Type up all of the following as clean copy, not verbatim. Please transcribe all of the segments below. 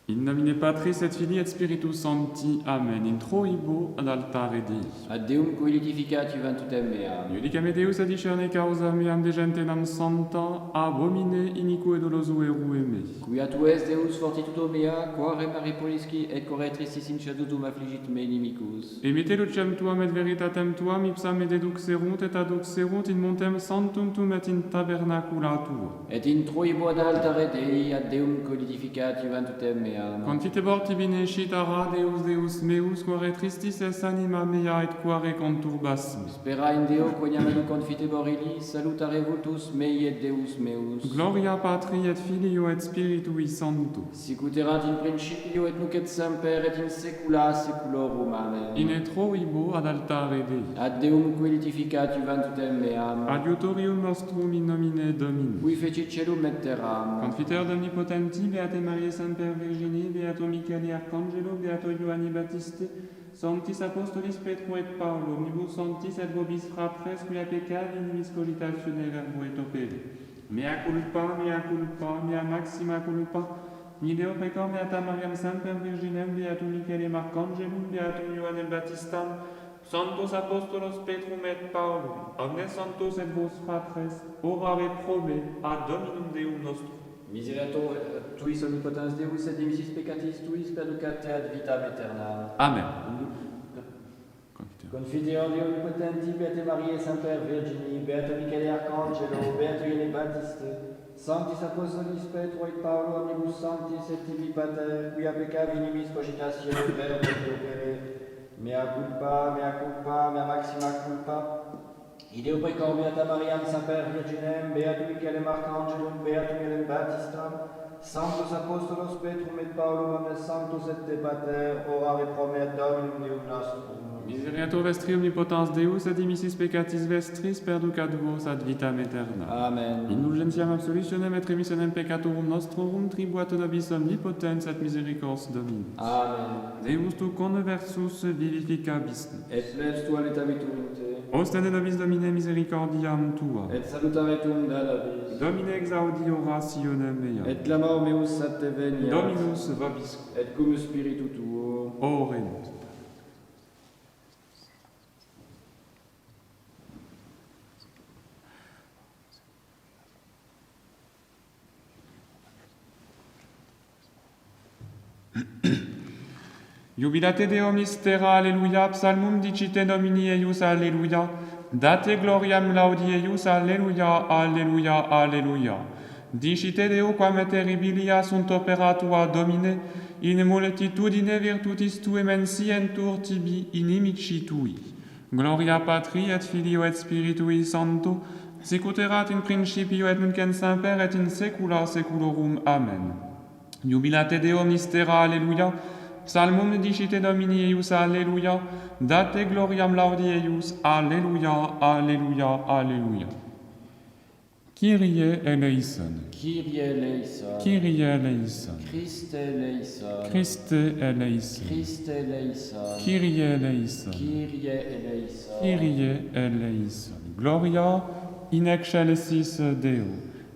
In nomine Patris et Filii et Spiritus Sancti. Amen. In troibo ad altare Dei. Ad Deum qui litificat juventutem meam. Iudicam Deus adicerne causa meam de gentenam santa, abomine iniquo et doloso erue mei. Quia tu es Deus fortitudo mea, quare Mari Polisci et corretrissis in cedutum affligit me inimicus. Emite lucem tuam et veritatem tuam ipsam et deduxerunt et aduxerunt in montem sanctum tum et in tabernacula tua. Et in troibo ad altare Dei ad Deum qui litificat juventutem meam. Confitebor tibi nescit ara Deus Deus meus, quare tristis es anima mea et quare conturbas me. Spera in Deo quoniam ad confitebor illi, salutare vultus mei et Deus meus. Gloria Patri et Filio et Spiritui Sancto. Sicut erat in principio et nunc et semper et in saecula saeculorum. Amen. In etroibo ad altare Dei. Ad Deum qui litificat juventutem meam. Adiutorium nostrum in nomine Domini. Qui fecit celum et terram. Confiteor d'Omnipotenti, Beate Mariae Semper Virgini, Beato Michele Arcangelo, Beato Ioanni Baptiste, Sanctis Apostolis Petro et Paulo, omnibus sanctis et vobis fratres, quia peccavi inimis cogitatione verbo et opere. Mea culpa, mea maxima culpa, Nideo pecor Beata Mariam Semper Virginem, Beato Michele Arcangelum, Beato Ioannem Baptistam, Sanctos Apostolos Petrum et Paulo, omnes sanctos et vos fratres, orare probe ad Dominum Deum nostrum. Misereatur tuis omnipotens Deus et dimissis peccatis tuis perducate ad vitam aeternam. Amen. Confiteor Deo omnipotenti, Beate Mariae Semper Virgini, Beato Michele Arcangelo, Beato Ioanne Baptiste, Sanctis Apostolis Petro et Paulo, omnibus sanctis et tibi pater, quia peccavi inimis cogitatione verbo et opere, mea culpa, mea maxima culpa, Ideo precor Beata Mariam Semper Virginem, Beato Michele Arcangelum, Beato Ioannem Baptistam, Sanctos Apostolos Petrum et Paulo, omnes sanctos et te pater, orare pro me Dominum Deum nostrum. Misereatur vestri omnipotens Deus, et dimissis peccatis vestris, perducat vos ad vitam aeternam. Amen. Indulgentiam absolutionem et remissionem peccatorum nostrorum, tribuat nobis omnipotens et misericors Domini. Amen. Deus tu conversus vivificabis. Et plebs tua letavitur te, Ostende nobis Domine misericordiam tua. et salutaretum da nobis, Domine exaudi orationem mea. et clamor meus ad te veniat, Dominus vobiscum. et cum spiritu tuo. Oremus. Jubilate Deo mystera, alleluia, psalmum dicite Domini eius, alleluia, date gloriam laudi eius, alleluia, alleluia, alleluia. Dicite Deo quam terribilia sunt opera tua, Domine, in multitudine virtutis tue mensientur tibi inimici tui. Gloria Patri et Filio et Spiritui Sancto, sicut erat in principio et nunc et semper et in saecula saeculorum. Amen. Jubilate Deo mystera, alleluia, psalmum dicite Domini eius, alleluia, date gloriam laudi eius, alleluia, alleluia, alleluia. Kyrie eleison. Kyrie eleison. Kyrie eleison. Christe eleison. Christe eleison. Christe eleison. Kyrie eleison. Kyrie eleison. Kyrie eleison. Gloria in excelsis Deo,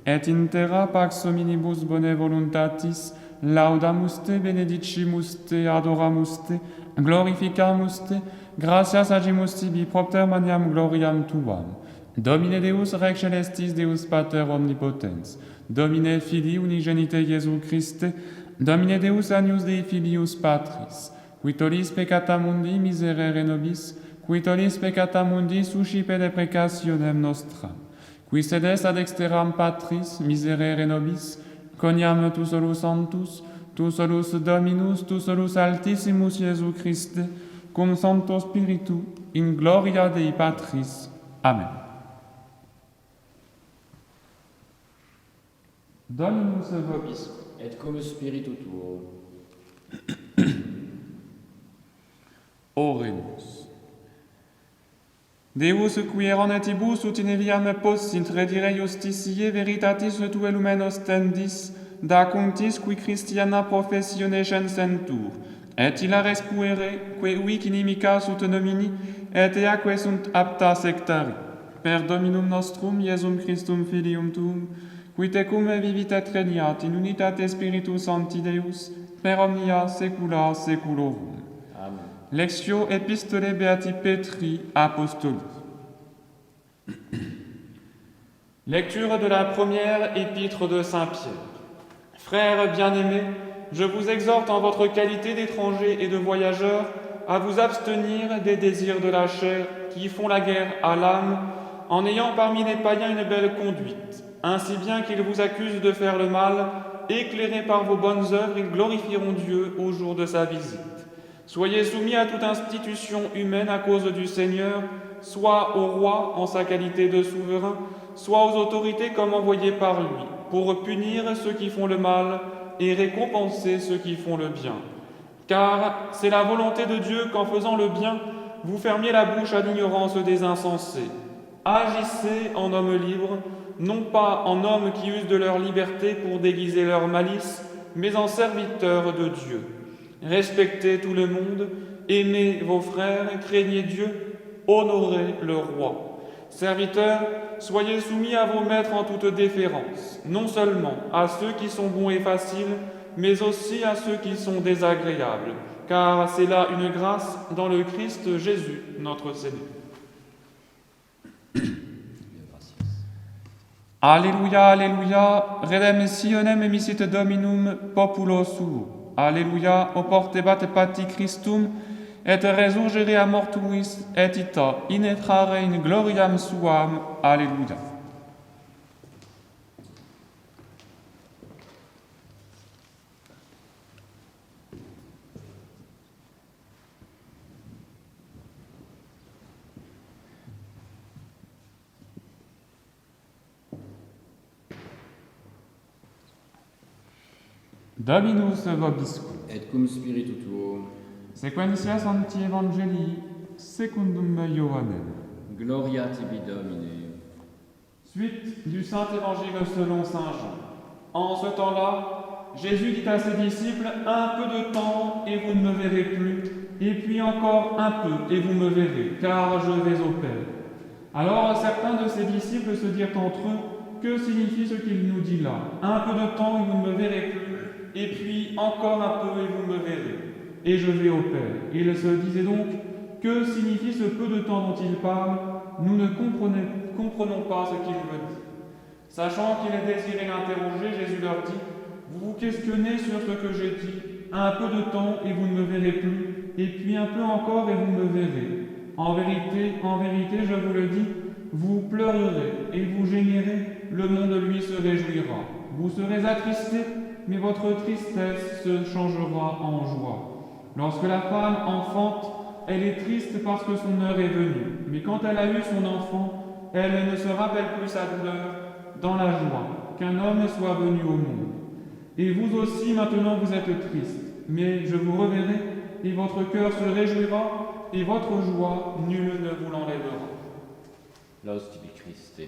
et in terra pax hominibus bone voluntatis, laudamus te, benedicimus te, adoramus te, glorificamus te, gratias agimus tibi propter maniam gloriam tuam. Domine Deus Rex Celestis, Deus Pater Omnipotens, Domine Filii unigenite Iesu Christe, Domine Deus Agnus Dei Filius Patris, qui tollis peccata mundi miserere nobis, qui tollis peccata mundi suscipe deprecationem nostram, qui sedes ad exteram Patris miserere nobis, coniam tu solus sanctus, tu solus Dominus, tu solus Altissimus Iesu Christe, cum Sancto Spiritu, in gloria Dei Patris. Amen. Dominus vobiscum. Et cum spiritu tuo. Oremus. Deus qui eronetibus ut in viam possint redire justitiae veritatis tue lumen ostendis, da contis qui Christiana professione censentur, et hilares puere, que uic inimica sut nomini, et eaque sunt apta sectari. Per Dominum nostrum, Iesum Christum Filium tuum, qui tecum vivit et regnat in unitate Spiritus Sancti Deus, per omnia saecula saeculorum. Amen. Lectio epistolae Beati Petri Apostoli. Lecture de la première épître de Saint Pierre. Frères bien-aimés, je vous exhorte en votre qualité d'étrangers et de voyageurs à vous abstenir des désirs de la chair qui font la guerre à l'âme, en ayant parmi les païens une belle conduite, ainsi bien qu'ils vous accusent de faire le mal, éclairés par vos bonnes œuvres, ils glorifieront Dieu au jour de sa visite. Soyez soumis à toute institution humaine à cause du Seigneur, soit au roi en sa qualité de souverain, soit aux autorités comme envoyées par lui, pour punir ceux qui font le mal et récompenser ceux qui font le bien. Car c'est la volonté de Dieu qu'en faisant le bien, vous fermiez la bouche à l'ignorance des insensés. Agissez en hommes libres, non pas en hommes qui usent de leur liberté pour déguiser leur malice, mais en serviteurs de Dieu. Respectez tout le monde, aimez vos frères, craignez Dieu, honorez le roi. Serviteurs, soyez soumis à vos maîtres en toute déférence, non seulement à ceux qui sont bons et faciles, mais aussi à ceux qui sont désagréables, car c'est là une grâce dans le Christ Jésus, notre Seigneur. Alléluia, Alléluia, redemptionem emissit Dominum populo suo. Alléluia, oportebat pati Christum, et resurgere a mortuis, et ita inetrare in gloriam suam. Alléluia. Dominus vobiscum. Et cum spiritu tuo, Sequentia Sancti Evangelii secundum Ioannem. gloria tibi Domine. Suite du Saint Évangile selon Saint Jean. En ce temps-là, Jésus dit à ses disciples, un peu de temps et vous ne me verrez plus, et puis encore un peu et vous me verrez, car je vais au Père. Alors certains de ses disciples se dirent entre eux, que signifie ce qu'il nous dit là? Un peu de temps et vous ne me verrez plus, et puis encore un peu et vous me verrez, et je vais au Père. Ils se disaient donc, que signifie ce peu de temps dont il parle? Nous ne comprenons pas ce qu'il veut dire. Sachant qu'il désirait l'interroger, Jésus leur dit, vous vous questionnez sur ce que j'ai dit, un peu de temps et vous ne me verrez plus, et puis un peu encore et vous me verrez. En vérité, je vous le dis, vous pleurerez et vous gémirez, le monde lui se réjouira. Vous serez attristés, mais votre tristesse se changera en joie. Lorsque la femme enfante, elle est triste parce que son heure est venue, mais quand elle a eu son enfant, elle ne se rappelle plus sa douleur dans la joie qu'un homme soit venu au monde. Et vous aussi maintenant vous êtes tristes, mais je vous reverrai, et votre cœur se réjouira, et votre joie, nul ne vous l'enlèvera. Laus tibi Christe.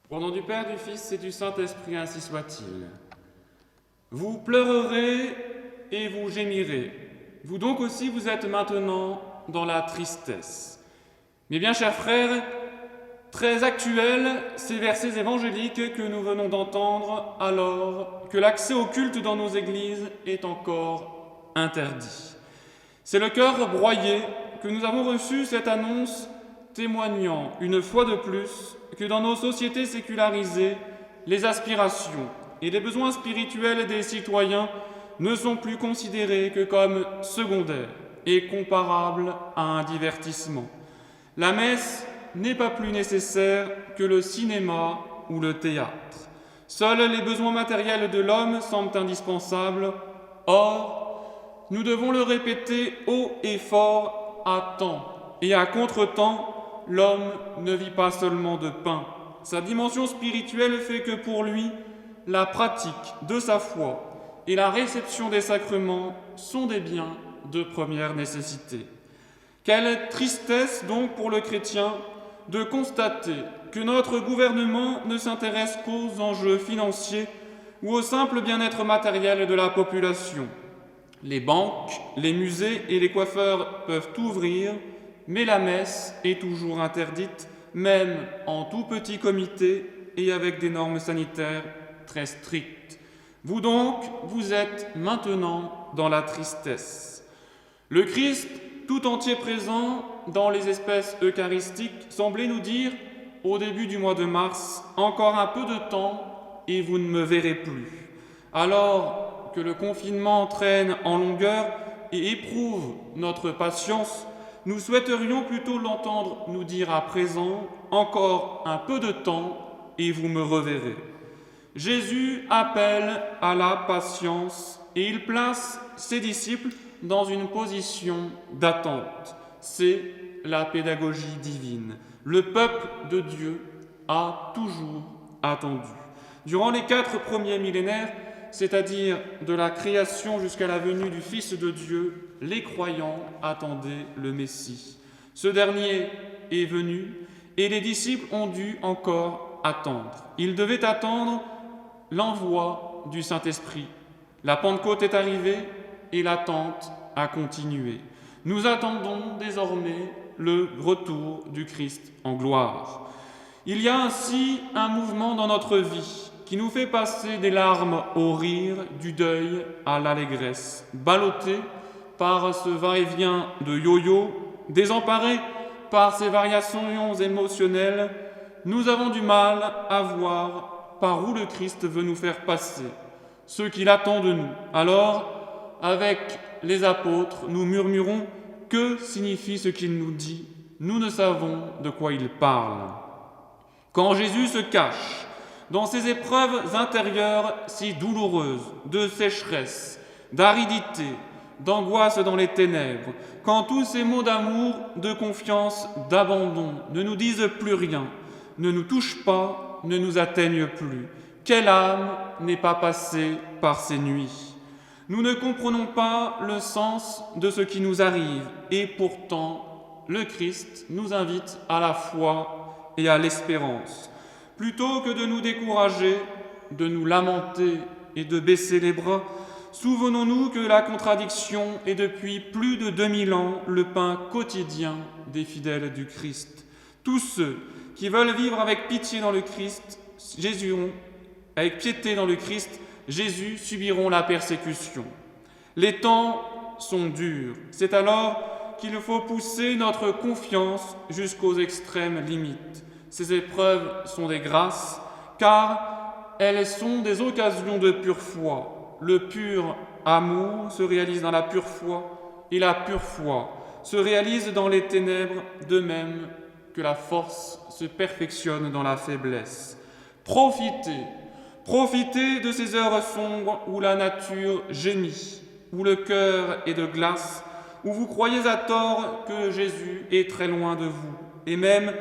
Au nom du Père, du Fils et du Saint-Esprit, ainsi soit-il. Vous pleurerez et vous gémirez. Vous donc aussi, vous êtes maintenant dans la tristesse. Mais bien, chers frères, très actuels, ces versets évangéliques que nous venons d'entendre, alors que l'accès au culte dans nos églises est encore interdit. C'est le cœur broyé que nous avons reçu cette annonce témoignant une fois de plus que dans nos sociétés sécularisées, les aspirations et les besoins spirituels des citoyens ne sont plus considérés que comme secondaires et comparables à un divertissement. La messe n'est pas plus nécessaire que le cinéma ou le théâtre. Seuls les besoins matériels de l'homme semblent indispensables. Or, nous devons le répéter haut et fort à temps et à contre-temps, l'homme ne vit pas seulement de pain. Sa dimension spirituelle fait que pour lui, la pratique de sa foi et la réception des sacrements sont des biens de première nécessité. Quelle tristesse donc pour le chrétien de constater que notre gouvernement ne s'intéresse qu'aux enjeux financiers ou au simple bien-être matériel de la population. Les banques, les musées et les coiffeurs peuvent ouvrir, mais la messe est toujours interdite, même en tout petit comité et avec des normes sanitaires très strictes. Vous donc, vous êtes maintenant dans la tristesse. Le Christ, tout entier présent dans les espèces eucharistiques, semblait nous dire, au début du mois de mars, « Encore un peu de temps et vous ne me verrez plus ». Alors que le confinement traîne en longueur et éprouve notre patience, nous souhaiterions plutôt l'entendre nous dire à présent « Encore un peu de temps et vous me reverrez ». Jésus appelle à la patience et il place ses disciples dans une position d'attente. C'est la pédagogie divine. Le peuple de Dieu a toujours attendu. Durant les 4 premiers millénaires, c'est-à-dire de la création jusqu'à la venue du Fils de Dieu, les croyants attendaient le Messie. Ce dernier est venu et les disciples ont dû encore attendre. Ils devaient attendre l'envoi du Saint-Esprit. La Pentecôte est arrivée et l'attente a continué. Nous attendons désormais le retour du Christ en gloire. Il y a ainsi un mouvement dans notre vie qui nous fait passer des larmes au rire, du deuil à l'allégresse, ballottés par ce va-et-vient de yo-yo, désemparés par ces variations émotionnelles, nous avons du mal à voir par où le Christ veut nous faire passer, ce qu'il attend de nous. Alors, avec les apôtres, nous murmurons « Que signifie ce qu'il nous dit ?» Nous ne savons de quoi il parle. Quand Jésus se cache dans ces épreuves intérieures si douloureuses, de sécheresse, d'aridité, d'angoisse dans les ténèbres, quand tous ces mots d'amour, de confiance, d'abandon ne nous disent plus rien, ne nous touchent pas, ne nous atteignent plus, quelle âme n'est pas passée par ces nuits? Nous ne comprenons pas le sens de ce qui nous arrive et pourtant, le Christ nous invite à la foi et à l'espérance. Plutôt que de nous décourager, de nous lamenter et de baisser les bras, souvenons-nous que la contradiction est depuis plus de 2000 ans le pain quotidien des fidèles du Christ. Tous ceux qui veulent vivre avec pitié dans le Christ, avec piété dans le Christ, Jésus subiront la persécution. Les temps sont durs. C'est alors qu'il faut pousser notre confiance jusqu'aux extrêmes limites. Ces épreuves sont des grâces, car elles sont des occasions de pure foi. Le pur amour se réalise dans la pure foi, et la pure foi se réalise dans les ténèbres, de même que la force se perfectionne dans la faiblesse. Profitez de ces heures sombres où la nature gémit, où le cœur est de glace, où vous croyez à tort que Jésus est très loin de vous, et même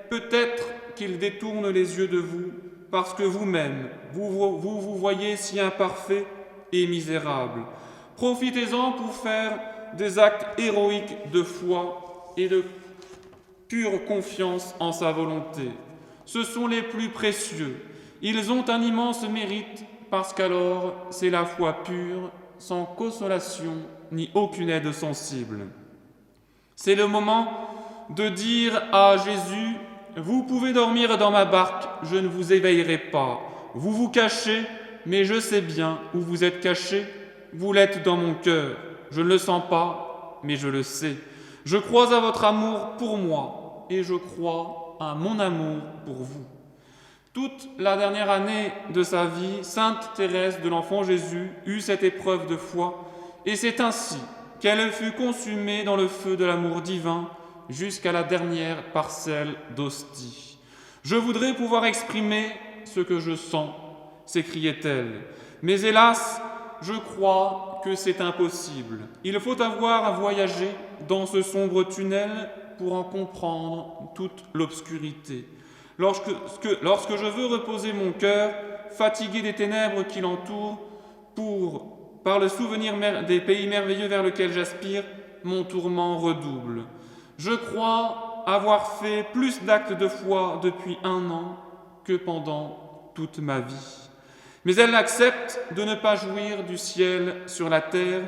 peut-être qu'il détourne les yeux de vous parce que vous-même, vous voyez si imparfait et misérable. Profitez-en pour faire des actes héroïques de foi et de pure confiance en sa volonté. Ce sont les plus précieux. Ils ont un immense mérite parce qu'alors c'est la foi pure, sans consolation ni aucune aide sensible. C'est le moment de dire à Jésus « Vous pouvez dormir dans ma barque, je ne vous éveillerai pas. Vous vous cachez, mais je sais bien où vous êtes caché. Vous l'êtes dans mon cœur. Je ne le sens pas, mais je le sais. Je crois à votre amour pour moi, et je crois à mon amour pour vous. Toute la dernière année de sa vie, sainte Thérèse de l'Enfant Jésus eut cette épreuve de foi, et c'est ainsi qu'elle fut consumée dans le feu de l'amour divin jusqu'à la dernière parcelle d'hostie. « Je voudrais pouvoir exprimer ce que je sens », s'écriait-elle, mais hélas, je crois que c'est impossible. Il faut avoir à voyager dans ce sombre tunnel pour en comprendre toute l'obscurité. Lorsque je veux reposer mon cœur, fatigué des ténèbres qui l'entourent, par le souvenir des pays merveilleux vers lesquels j'aspire, mon tourment redouble. Je crois avoir fait plus d'actes de foi depuis 1 an que pendant toute ma vie. Mais elle accepte de ne pas jouir du ciel sur la terre,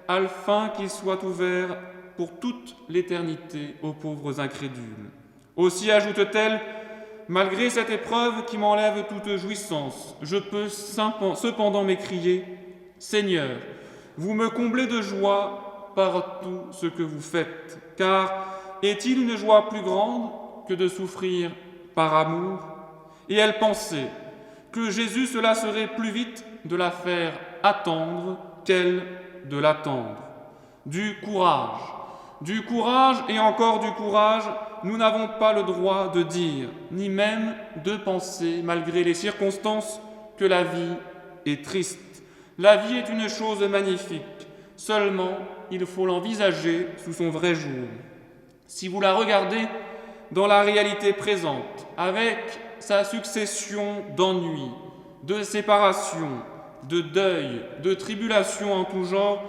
afin qu'il soit ouvert pour toute l'éternité aux pauvres incrédules. Aussi ajoute-t-elle, malgré cette épreuve qui m'enlève toute jouissance, je peux cependant m'écrier, Seigneur, vous me comblez de joie par tout ce que vous faites, car est-il une joie plus grande que de souffrir par amour? Et elle pensait que Jésus se lasserait plus vite de la faire attendre qu'elle de l'attendre. Du courage et encore du courage, nous n'avons pas le droit de dire, ni même de penser, malgré les circonstances, que la vie est triste. La vie est une chose magnifique, seulement il faut l'envisager sous son vrai jour. Si vous la regardez dans la réalité présente, avec sa succession d'ennuis, de séparations, de deuils, de tribulations en tout genre,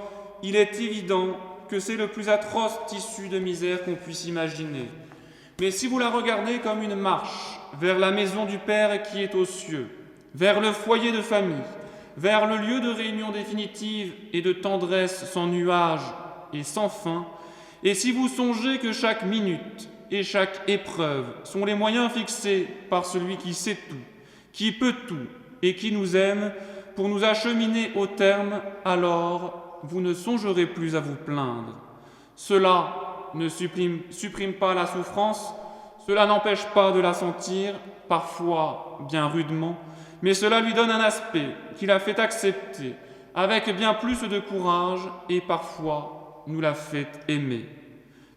il est évident que c'est le plus atroce tissu de misère qu'on puisse imaginer. Mais si vous la regardez comme une marche vers la maison du Père qui est aux cieux, vers le foyer de famille, vers le lieu de réunion définitive et de tendresse sans nuage et sans fin, et si vous songez que chaque minute et chaque épreuve sont les moyens fixés par celui qui sait tout, qui peut tout et qui nous aime pour nous acheminer au terme, alors vous ne songerez plus à vous plaindre. Cela ne supprime pas la souffrance, cela n'empêche pas de la sentir, parfois bien rudement, mais cela lui donne un aspect qui la fait accepter avec bien plus de courage et parfois nous la fait aimer.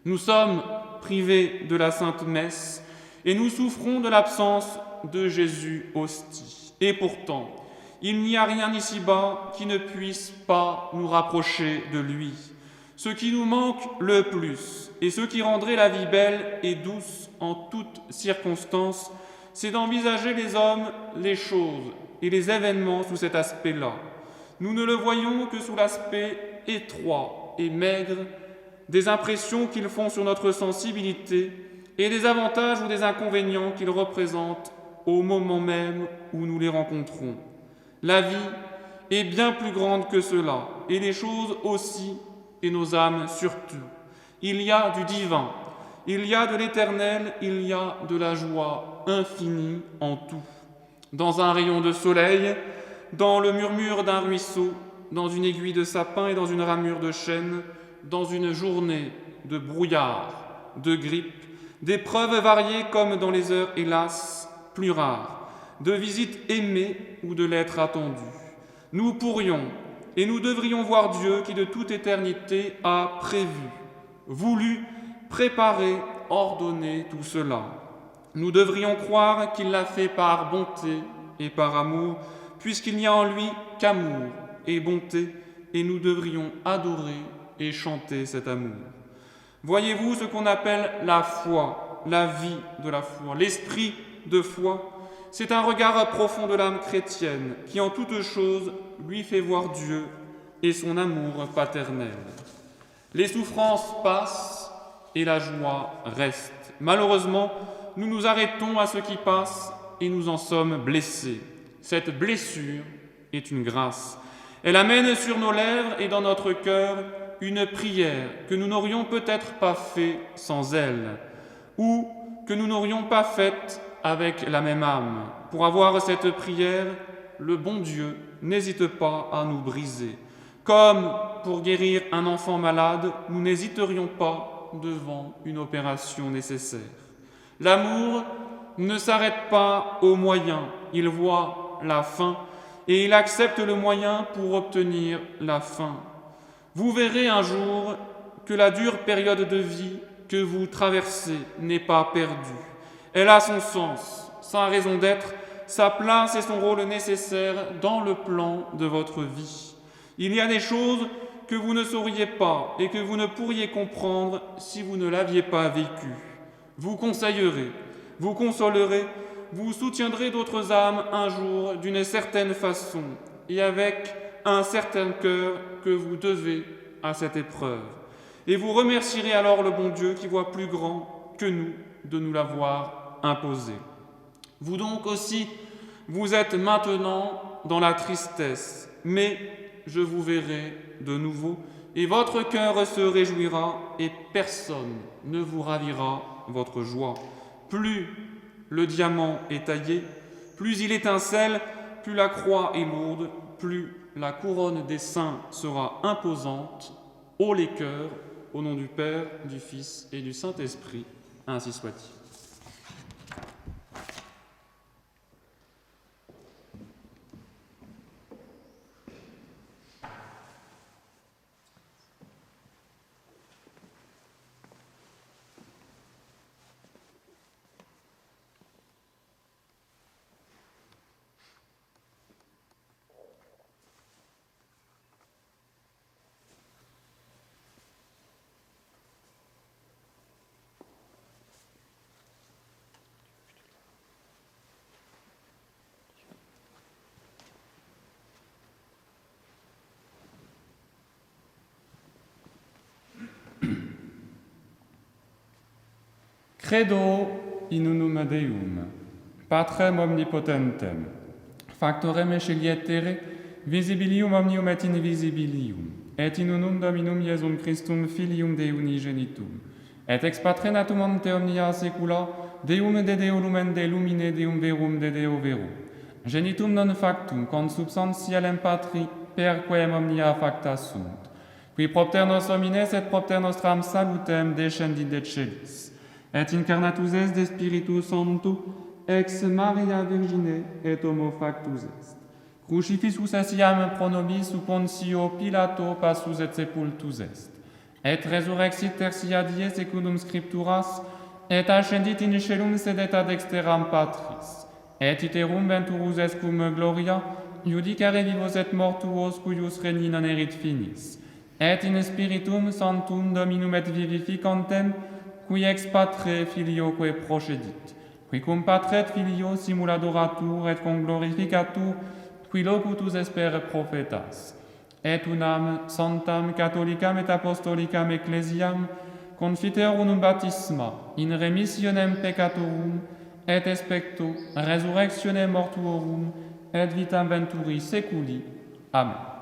Nous sommes privés de la Sainte Messe et nous souffrons de l'absence de Jésus hostie. Et pourtant, il n'y a rien ici-bas qui ne puisse pas nous rapprocher de lui. Ce qui nous manque le plus et ce qui rendrait la vie belle et douce en toutes circonstances, c'est d'envisager les hommes, les choses et les événements sous cet aspect-là. Nous ne le voyons que sous l'aspect étroit et maigre des impressions qu'ils font sur notre sensibilité et des avantages ou des inconvénients qu'ils représentent au moment même où nous les rencontrons. La vie est bien plus grande que cela, et les choses aussi, et nos âmes surtout. Il y a du divin, il y a de l'éternel, il y a de la joie infinie en tout. Dans un rayon de soleil, dans le murmure d'un ruisseau, dans une aiguille de sapin et dans une ramure de chêne, dans une journée de brouillard, de grippe, d'épreuves variées comme dans les heures, hélas, plus rares, de visites aimées ou de lettres attendues. Nous pourrions et nous devrions voir Dieu qui de toute éternité a prévu, voulu, préparé, ordonné tout cela. Nous devrions croire qu'il l'a fait par bonté et par amour, puisqu'il n'y a en lui qu'amour et bonté, et nous devrions adorer et chanter cet amour. Voyez-vous ce qu'on appelle la foi, la vie de la foi, l'esprit de foi? C'est un regard profond de l'âme chrétienne qui en toute chose lui fait voir Dieu et son amour paternel. Les souffrances passent et la joie reste. Malheureusement, nous nous arrêtons à ce qui passe et nous en sommes blessés. Cette blessure est une grâce. Elle amène sur nos lèvres et dans notre cœur une prière que nous n'aurions peut-être pas fait sans elle, ou que nous n'aurions pas faite avec la même âme. Pour avoir cette prière, le bon Dieu n'hésite pas à nous briser. Comme pour guérir un enfant malade, nous n'hésiterions pas devant une opération nécessaire. L'amour ne s'arrête pas aux moyens, il voit la fin et il accepte le moyen pour obtenir la fin. Vous verrez un jour que la dure période de vie que vous traversez n'est pas perdue. Elle a son sens, sa raison d'être, sa place et son rôle nécessaire dans le plan de votre vie. Il y a des choses que vous ne sauriez pas et que vous ne pourriez comprendre si vous ne l'aviez pas vécu. Vous conseillerez, vous consolerez, vous soutiendrez d'autres âmes un jour d'une certaine façon et avec un certain cœur que vous devez à cette épreuve. Et vous remercierez alors le bon Dieu qui voit plus grand que nous de nous l'avoir imposé. Vous donc aussi, vous êtes maintenant dans la tristesse, mais je vous verrai de nouveau, et votre cœur se réjouira, et personne ne vous ravira votre joie. Plus le diamant est taillé, plus il étincelle, plus la croix est lourde, plus la couronne des saints sera imposante. Ô les cœurs, au nom du Père, du Fils et du Saint-Esprit, ainsi soit-il. Credo in unum Deum, Patrem omnipotentem, factorem scelietere, visibilium omnium et invisibilium, et in unum Dominum Iesum Christum Filium Dei unigenitum, et ex Patre natum ante omnia saecula, Deum de Deo lumen de lumine Deum verum de Deo verum, genitum non factum, consubstantialem Patri, per quem omnia facta sunt, qui propter nos homines et propter nostram salutem descendit de celis, et incarnatus est de Spiritus Sancto, ex Maria Virgine et homo factus est. Crucifixus essiam pro nobis sub Pontio Pilato passus et sepultus est. Et resurrexit tertia die secundum scripturas, et ascendit in caelum sedet ad dexteram Patris. Et iterum venturus est cum gloria, judicare vivos et mortuos cuius regni non erit finis. Et in Spiritum Sanctum Dominum et vivificantem, qui ex Patre Filioque procedit, qui cum Patre et Filio simuladoratur et conglorificatur, qui locutus espere prophetas, et unam santam catholicam et apostolicam ecclesiam, confiter unum baptisma, in remissionem peccatorum, et expecto resurrectionem mortuorum, et vitam venturi seculi. Amen.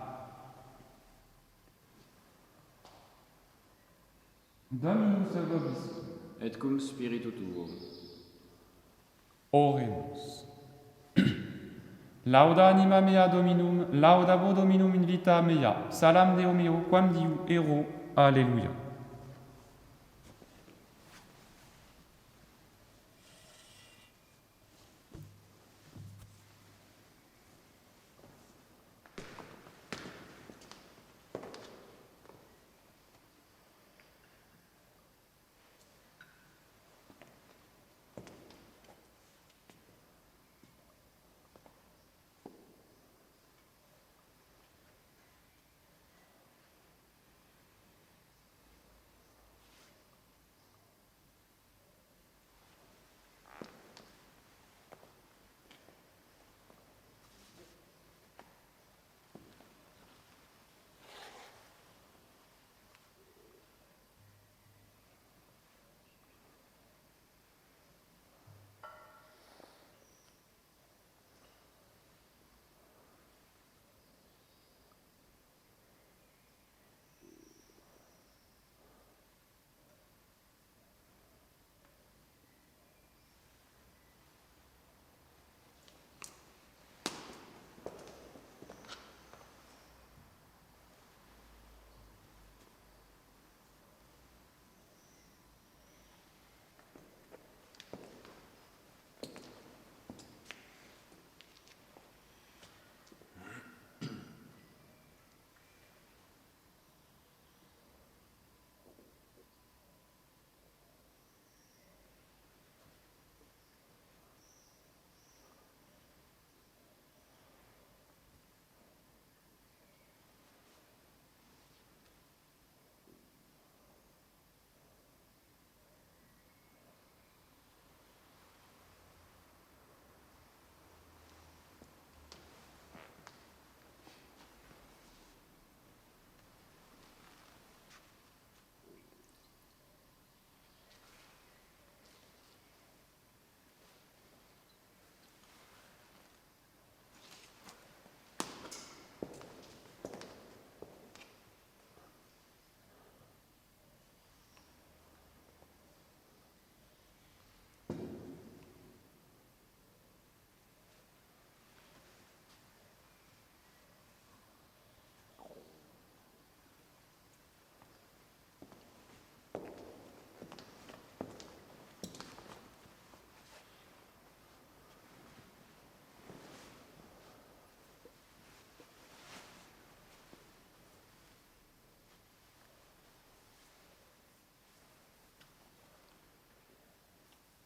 Dominus vobiscum. Et cum spiritu tuo. Oremus. Lauda anima mea Dominum, laudabo Dominum in vita mea, salam Deo meo, quam diu ero, alleluia.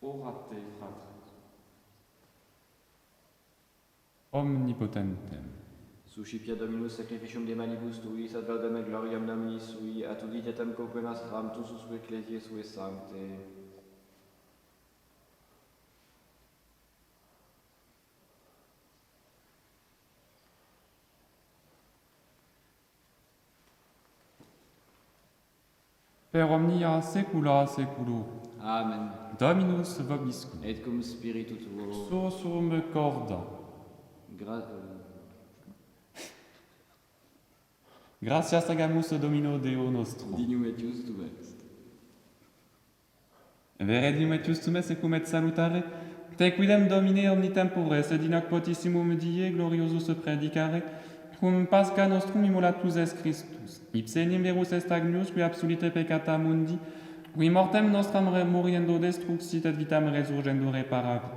orate fratris. Omnipotentem, Suscipia Dominus sacrificium de manibus tuis, ad laudem et gloriam nomini sui, at uditetem quoque nostram, tu sus ecclesiae sue sancte. per omnia saecula saeculorum. Amen. Dominus vobiscum. Et cum spiritu tuo. Sursum corda. Gratias agamus Domino Deo nostro. Dignum et justum est. Veredium et justum est secum et salutare, te quidem Domine omnitempore, sed in hoc potissimum die gloriosus predicare, cum Pascha nostrum immolatus est Christus, ipse enim verus est agnus, qui absolite peccata mundi, qui mortem nostram moriendo destruxit et vitam resurgendo reparavit.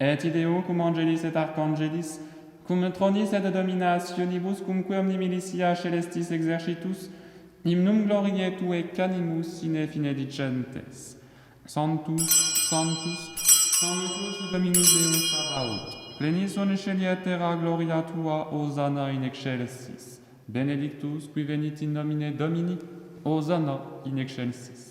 Et ideo cum angelis et archangelis, cum tronis et dominationibus, cumque omni militia celestis exercitus, hymnum gloriae tue canimus sine fine dicentes. Sanctus, Sanctus, Sanctus Dominus Deus Sabaoth, plenis on celia et terra gloria tua, Hosanna in excelsis. Benedictus qui venit in nomine Domini, Hosanna in excelsis.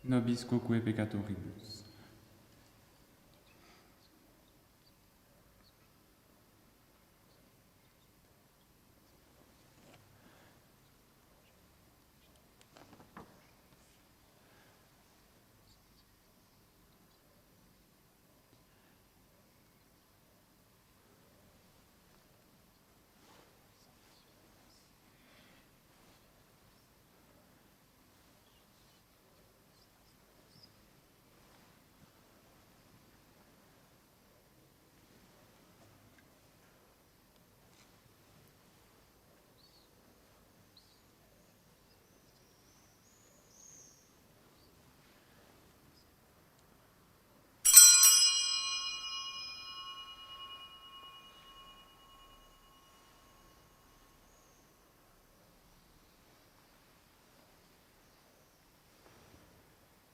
nobis quoque peccatoribus.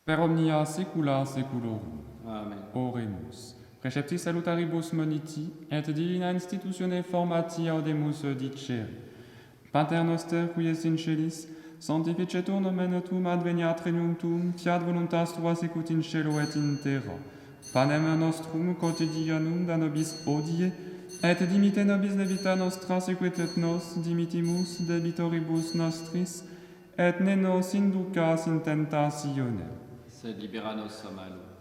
Per omnia saecula saeculorum. Amen. Oremus. Preceptis salutaribus moniti, et divina institutione formati audemus dicere. Pater noster, qui es in celis, sanctificetur nomen tuum, adveniat regnum tuum, fiat voluntas tua sicut in cielo et in terra. Panem nostrum quotidianum da nobis hodie, et dimite nobis debita nostra, sequit et nos dimitimus debitoribus nostris, et ne nos inducas in tentationem, Sed libera nos a malo.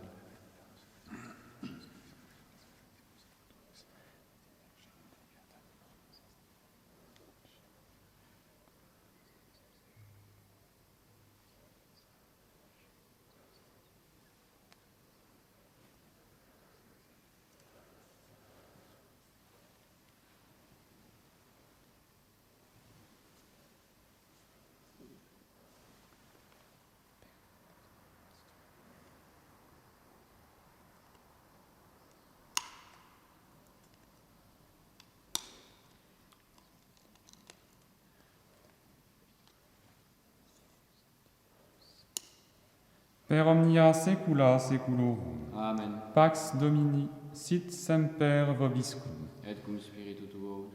per omnia saecula saeculorum. Amen. Pax Domini, sit semper vobiscum. Et cum spiritu tuo.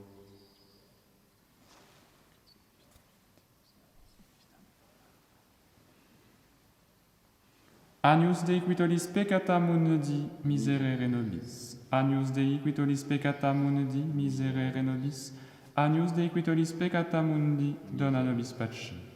Agnus Dei qui tollis peccata mundi, miserere nobis. Agnus Dei qui tollis peccata mundi, miserere nobis. Agnus Dei qui tollis peccata mundi, dona nobis pacem.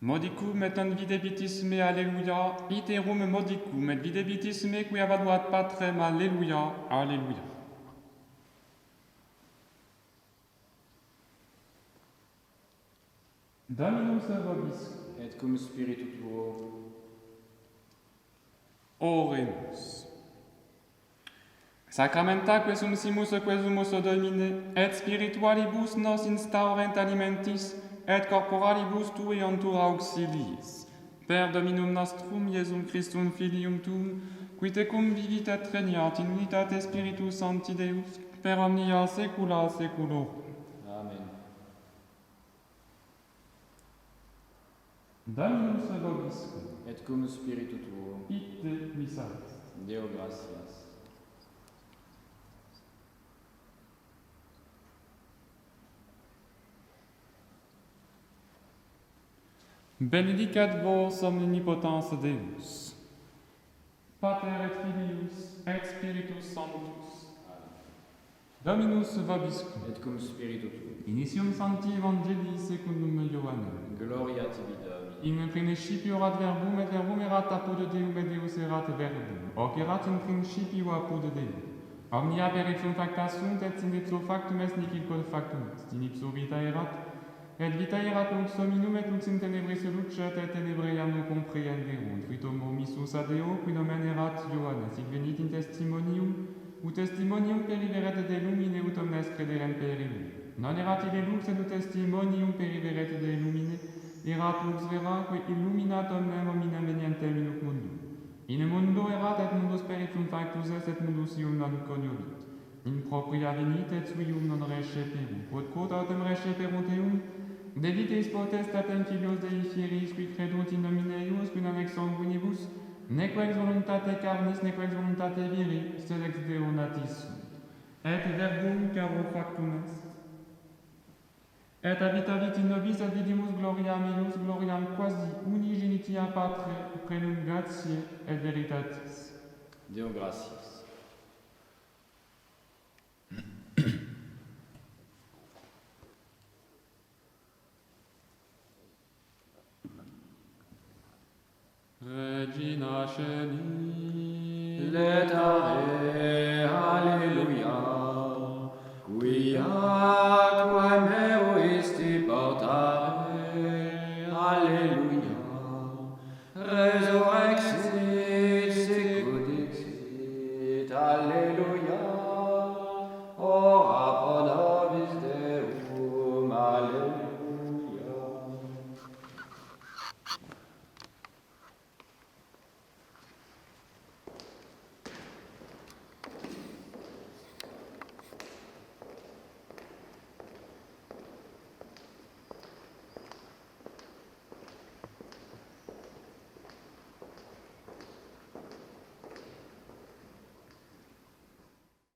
Modicum et an videbitisme, Alleluia, iterum modicum et videbitisme, qui avaduat patrem, Alleluia, Alleluia. Dominus vobiscum. Et cum spiritu tuo. Oremus. Sacramenta quesumsimus quesumus Domine, et spiritualibus nos instaurent alimentis, et corporalibus tui entura auxiliis. Per Dominum nostrum, Iesum Christum Filium Tuum, qui tecum vivit et regnat in unitate Spiritus Sancti Deus, per omnia saecula saeculorum. Amen. Dominus vobiscum. Et cum spiritu tuo. Ite missa est. Deo gratias. Benedicat vos omnipotens Deus, Pater et Filius et Spiritus Sanctus. Dominus vobiscum. Et cum spiritu tuo. Initium Sancti Evangelii secundum Ioannem. Gloria tibi, Domine. In principio erat verbum, et verbum erat apud Deum, et Deus erat verbum. Hoc erat in principio apud Deum. Omnia per ipsum facta sunt, et in ipso factum est nihil quod factum est. In ipso vita erat, et vita erat lux hominum, et lux in tenebris lucet, et tenebrae non comprehenderunt. Fuit homo missus ad Deo, qui nomen erat Ioannes, hic venit in testimonium, ut testimonium periveret de lumine, ut omnes crederent per illum. Non erat ille lux, et ut testimonium periveret de lumine, erat lux vera, qui illuminat omnem hominem venientem in hoc mundum. In mundo erat, et mundus per ipsum factus est, et mundus ium non coniovit. In propria venit, et suium non receperunt. Quod autem receperunt eum, de vitis potestatem filios Dei fieris, qui credunt in nomine eius, qui non ex sanguinibus, neque ex voluntate carnis, neque ex voluntate viri, sed ex Deo natis sunt. Et verbum caro factum est. Et habitavit in nobis, et vidimus gloriam eius, gloriam quasi unigenitia Patre, plenum gratiae et veritatis. Deo gratias. Regina Celi, Letare, Alleluia, quia meruisti portare, Alleluia, resurrexit, sicut dixit, Alleluia.